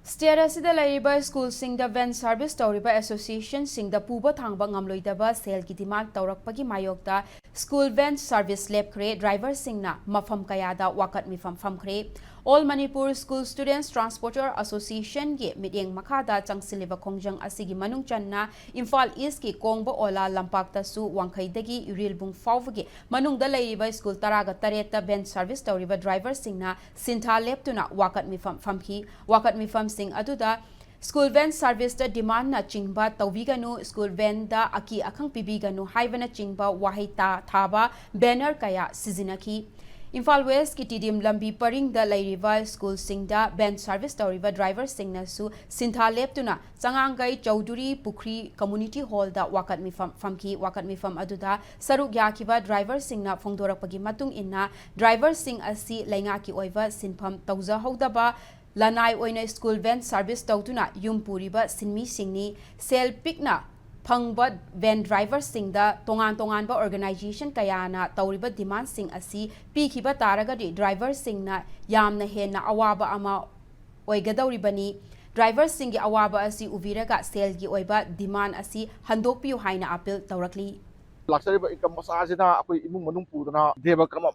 State asida laiba school singda van service tawriba association singda puba thangba ngamloidaba sel ki demand tawrakpagi mayokta school van service lab kre driver singna mafam kayada wakat mifam famkre All Manipur School Students Transporter Association ge mityeng makhada changsiliba khongjang asigi manung channa Imphal East ki kongba ola lampakta su wangkhaidagi urilbung fawge manungda laiba school taraga tareta van service tawriba driver singna sintha leptuna wakat mifam famki wakat mifam sing aduda School van service da demand na chingba tawiganu school van da aki akhang pibiganu haibana chingba wahita thaba banner kaya sizinaki Imphal West ki tidim lambi paring da lairiva school singda van service tawriva driver singna su sintha leptuna changangai Chaudhuri Pukri community hall da wakat mifam famki wakat mifam aduda saruk yakiba driver singna phongdorakpagi matung inna driver sing asi lainga ki oiva sinpham tawza hodaba Lanai oina school van service tautuna yum puriba sinmi singni sel pikna phangba van driver singda tongan ba organization kayana tauriba demand sing asi pikhiba taragadi driver singna yamna henna awaba ama oigadawribani driver singi awaba asi uviraga sel gi oiba demand asi handokpiu haina appeal tawrakli Laksariba ikam masajina akoi imung manung pudana deba kama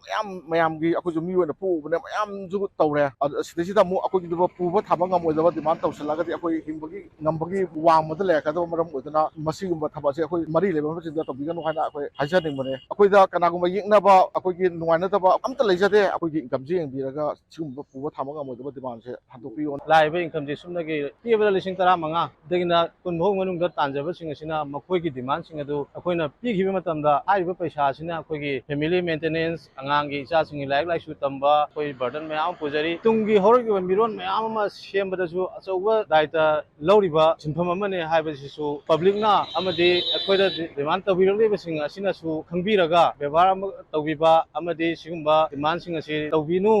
mayam gi akoi jumi wena pu bane mayam jugu tawre sidisida mu akoi giba puba thaba ngamoidaba demand tawsalagadi akoi himbagi ngambagi wangmada lekada maram odana masigumba thaba se akoi mari leba masinda tabiga no haina akoi hajaning bane akoi da kanagumba yingnaba akoi gi nuwaina taba amta leijade akoi gi income je yengbiraga sigumba puba thaba ngamoidaba demand se handopiyo laiba income je sumnagi pibada lising tara manga degina kunbhong manungda tanjaba singasina makoi gi demand singadu akoina pighiba tamda aiba paisa asina akogi family maintenance angangi icha singi laik laisu tamba koi burden mayam pujari tungi horogi miron mayam ma sembada su achauba daita loriba sinpham amane haiba sisu public na amadi akoida demand tawirole basing asina su khangbiraga bebar am tawbiba amadi sigumba demand sing asi tawbinu